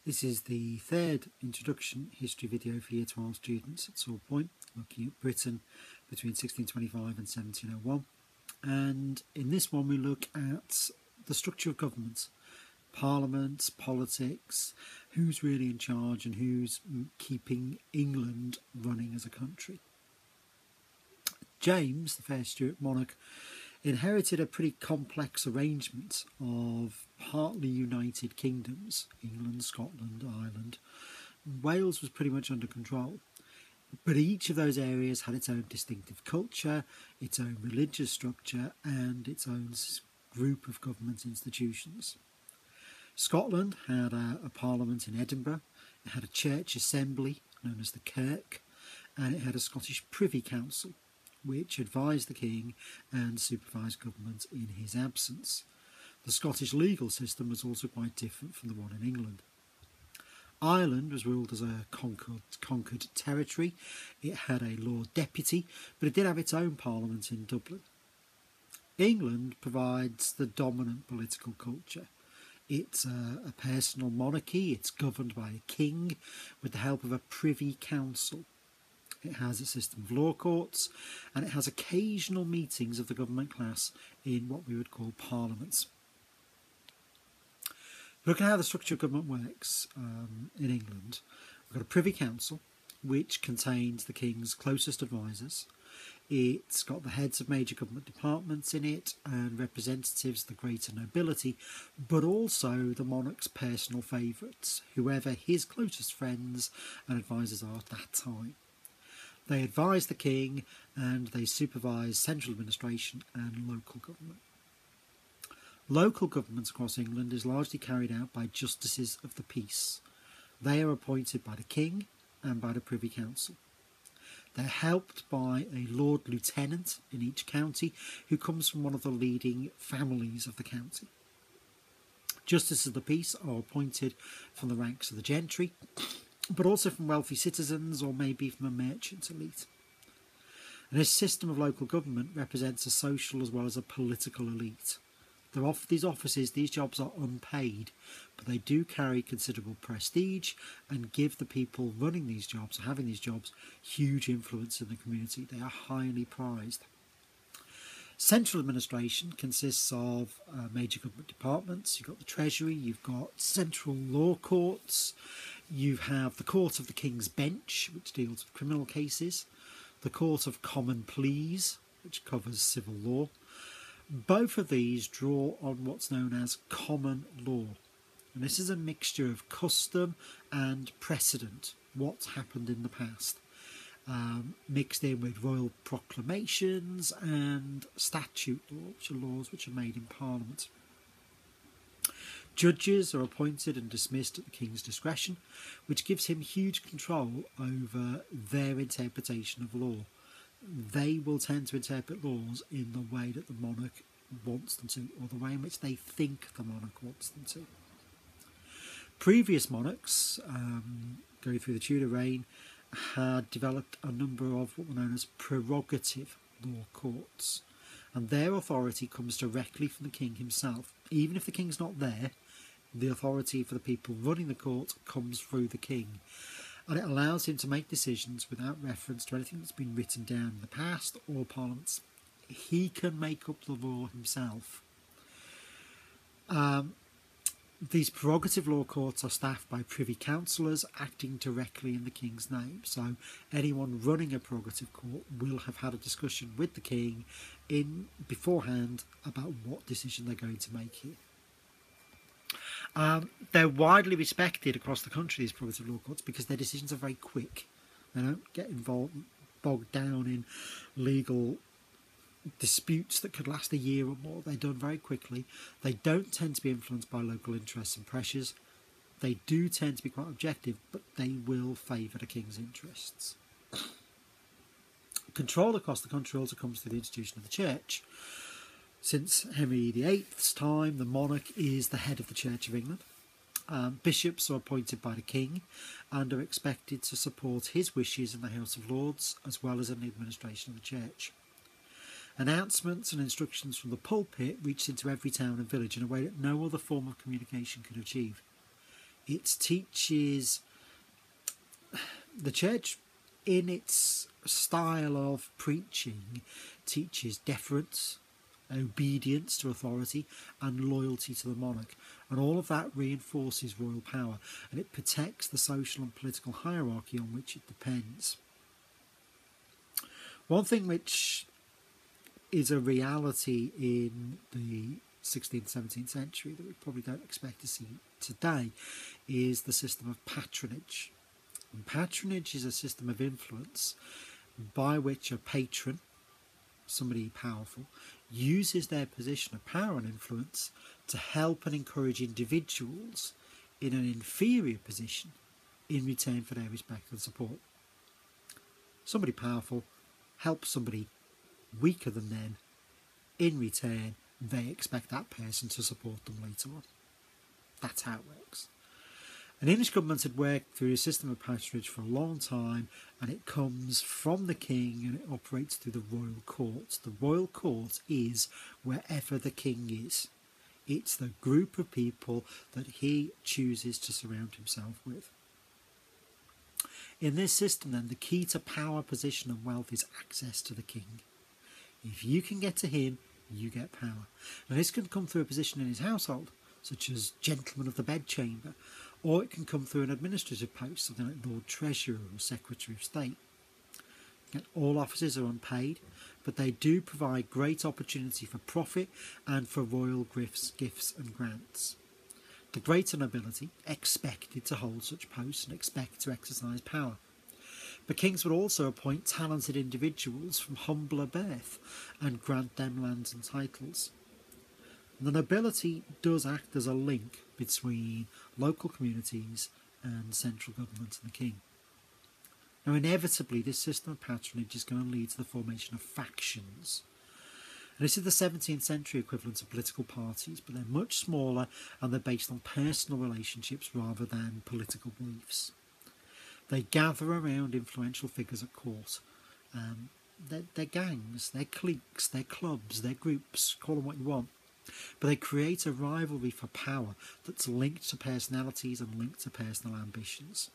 This is the third introduction history video for Year 12 students at Torpoint, looking at Britain between 1625 and 1701. And in this one we look at the structure of government, parliament, politics, who's really in charge and who's keeping England running as a country. James, the first Stuart monarch, inherited a pretty complex arrangement of partly united kingdoms, England, Scotland, Ireland. Wales was pretty much under control, but each of those areas had its own distinctive culture, its own religious structure and its own group of government institutions. Scotland had a parliament in Edinburgh, it had a church assembly known as the Kirk, and it had a Scottish Privy Council, which advised the king and supervised government in his absence. The Scottish legal system was also quite different from the one in England. Ireland was ruled as a conquered territory. It had a Lord Deputy, but it did have its own parliament in Dublin. England provides the dominant political culture. It's a personal monarchy. It's governed by a king with the help of a Privy Council. It has a system of law courts, and it has occasional meetings of the government class in what we would call parliaments. Looking at how the structure of government works in England, we've got a Privy Council, which contains the king's closest advisors. It's got the heads of major government departments in it and representatives of the greater nobility, but also the monarch's personal favourites, whoever his closest friends and advisors are at that time. They advise the king and they supervise central administration and local government. Local government across England is largely carried out by justices of the peace. They are appointed by the king and by the Privy Council. They're helped by a Lord Lieutenant in each county who comes from one of the leading families of the county. Justices of the peace are appointed from the ranks of the gentry, but also from wealthy citizens or maybe from a merchant elite. And this system of local government represents a social as well as a political elite. These offices, these jobs are unpaid, but they do carry considerable prestige and give the people running these jobs, having these jobs, huge influence in the community. They are highly prized. Central administration consists of major government departments. You've got the Treasury, you've got central law courts, you have the Court of the King's Bench, which deals with criminal cases, the Court of Common Pleas, which covers civil law. Both of these draw on what's known as common law. And this is a mixture of custom and precedent, what's happened in the past, mixed in with royal proclamations and statute law, which are laws which are made in Parliament. Judges are appointed and dismissed at the king's discretion, which gives him huge control over their interpretation of law. They will tend to interpret laws in the way that the monarch wants them to, or the way in which they think the monarch wants them to. Previous monarchs, going through the Tudor reign, had developed a number of what were known as prerogative law courts, and their authority comes directly from the king himself. Even if the king's not there, the authority for the people running the court comes through the king, and it allows him to make decisions without reference to anything that's been written down in the past or parliaments. He can make up the law himself. These prerogative law courts are staffed by privy councillors acting directly in the king's name. So anyone running a prerogative court will have had a discussion with the king beforehand about what decision they're going to make here. They're widely respected across the country, these prerogative law courts, because their decisions are very quick. They don't get bogged down in legal disputes that could last a year or more. They're done very quickly. They don't tend to be influenced by local interests and pressures. They do tend to be quite objective, but they will favour the king's interests. Control across the country also comes through the institution of the church. Since Henry VIII's time, the monarch is the head of the Church of England. Bishops are appointed by the king and are expected to support his wishes in the House of Lords as well as in the administration of the church. Announcements and instructions from the pulpit reached into every town and village in a way that no other form of communication could achieve. It teaches the church, in its style of preaching, teaches deference, obedience to authority, and loyalty to the monarch. And all of that reinforces royal power, and it protects the social and political hierarchy on which it depends. One thing which is a reality in the 16th, 17th century that we probably don't expect to see today is the system of patronage. And patronage is a system of influence by which a patron, somebody powerful, uses their position of power and influence to help and encourage individuals in an inferior position in return for their respect and support. Somebody powerful helps somebody weaker than them. In return, they expect that person to support them later on. That's how it works. An English government had worked through a system of patronage for a long time, and it comes from the king and it operates through the royal court. The royal court is wherever the king is. It's the group of people that he chooses to surround himself with. In this system, then, the key to power, position and wealth is access to the king. If you can get to him, you get power. Now, this can come through a position in his household, such as gentleman of the bedchamber, or it can come through an administrative post, something like Lord Treasurer or Secretary of State. Again, all offices are unpaid, but they do provide great opportunity for profit and for royal gifts and grants. The greater nobility expected to hold such posts and expect to exercise power. But kings would also appoint talented individuals from humbler birth and grant them lands and titles. The nobility does act as a link between local communities and central government and the king. Now, inevitably, this system of patronage is going to lead to the formation of factions. And this is the 17th century equivalent of political parties, but they're much smaller and they're based on personal relationships rather than political beliefs. They gather around influential figures at court. They're gangs, they're cliques, they're clubs, they're groups, call them what you want. But they create a rivalry for power that's linked to personalities and linked to personal ambitions.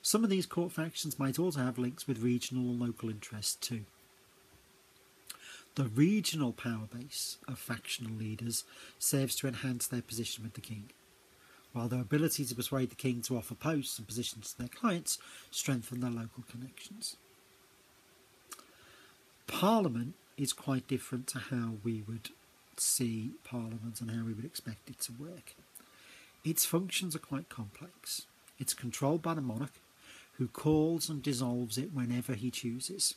Some of these court factions might also have links with regional and local interests too. The regional power base of factional leaders serves to enhance their position with the king, while their ability to persuade the king to offer posts and positions to their clients strengthen their local connections. Parliament is quite different to how we would see Parliament and how we would expect it to work. Its functions are quite complex. It's controlled by the monarch, who calls and dissolves it whenever he chooses.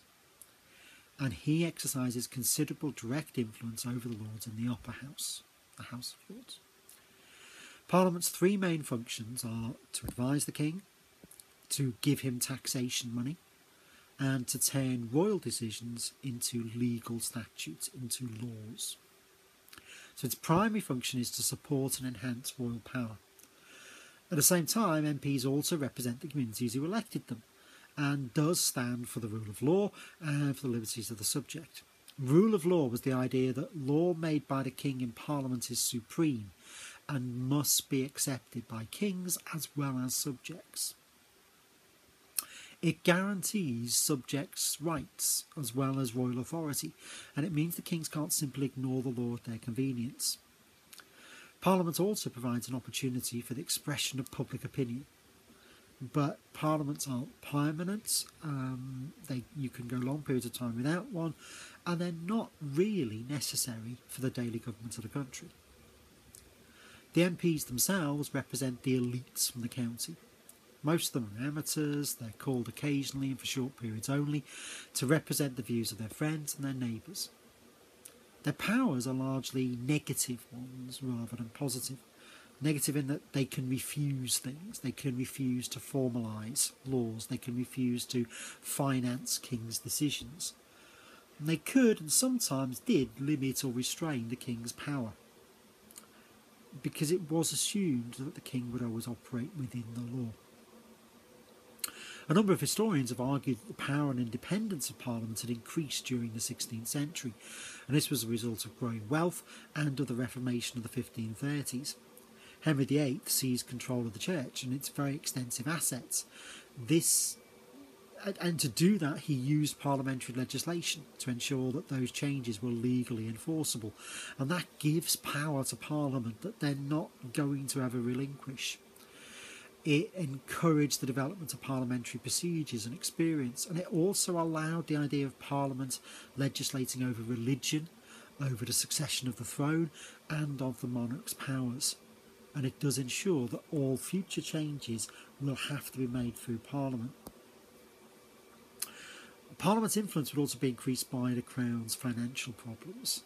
And he exercises considerable direct influence over the Lords in the upper house, the House of Lords. Parliament's three main functions are to advise the king, to give him taxation money, and to turn royal decisions into legal statutes, into laws. So its primary function is to support and enhance royal power. At the same time, MPs also represent the communities who elected them, and does stand for the rule of law and for the liberties of the subject. Rule of law was the idea that law made by the king in Parliament is supreme and must be accepted by kings as well as subjects. It guarantees subjects' rights as well as royal authority, and it means the kings can't simply ignore the law at their convenience. Parliament also provides an opportunity for the expression of public opinion, but parliaments aren't permanent. You can go long periods of time without one, and they're not really necessary for the daily government of the country. The MPs themselves represent the elites from the county. Most of them are amateurs. They're called occasionally and for short periods only to represent the views of their friends and their neighbours. Their powers are largely negative ones rather than positive. Negative in that they can refuse things, they can refuse to formalise laws, they can refuse to finance king's decisions. And they could and sometimes did limit or restrain the king's power, because it was assumed that the king would always operate within the law. A number of historians have argued that the power and independence of Parliament had increased during the 16th century, and this was a result of growing wealth and of the Reformation of the 1530s. Henry VIII seized control of the church and its very extensive assets. And to do that, he used parliamentary legislation to ensure that those changes were legally enforceable. And that gives power to Parliament that they're not going to ever relinquish. It encouraged the development of parliamentary procedures and experience, and it also allowed the idea of Parliament legislating over religion, over the succession of the throne, and of the monarch's powers. And it does ensure that all future changes will have to be made through Parliament. Parliament's influence would also be increased by the Crown's financial problems.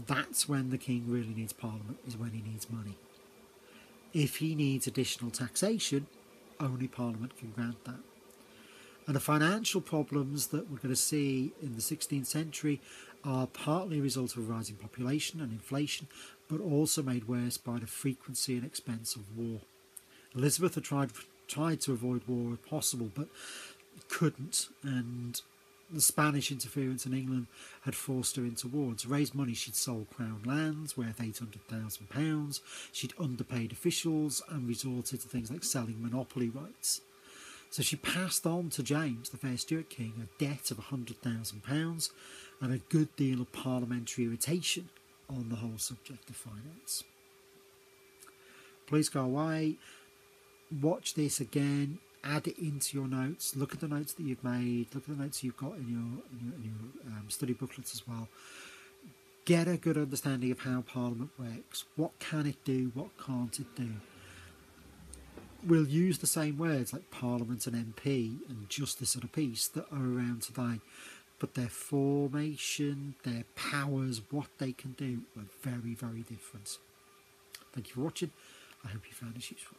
That's when the King really needs Parliament, is when he needs money. If he needs additional taxation, only Parliament can grant that. And the financial problems that we're going to see in the 16th century are partly a result of a rising population and inflation, but also made worse by the frequency and expense of war. Elizabeth had tried to avoid war if possible, but couldn't, and the Spanish interference in England had forced her into war. And to raise money, she'd sold Crown lands worth £800,000, she'd underpaid officials and resorted to things like selling monopoly rights. So she passed on to James, the first Stuart king, a debt of £100,000 and a good deal of parliamentary irritation on the whole subject of finance. Please go away, watch this again, add it into your notes, look at the notes that you've made, look at the notes you've got in your study booklets as well. Get a good understanding of how Parliament works. What can it do? What can't it do? We'll use the same words like Parliament and MP and Justice of the Peace that are around today, but their formation, their powers, what they can do are very, very different. Thank you for watching. I hope you found this useful.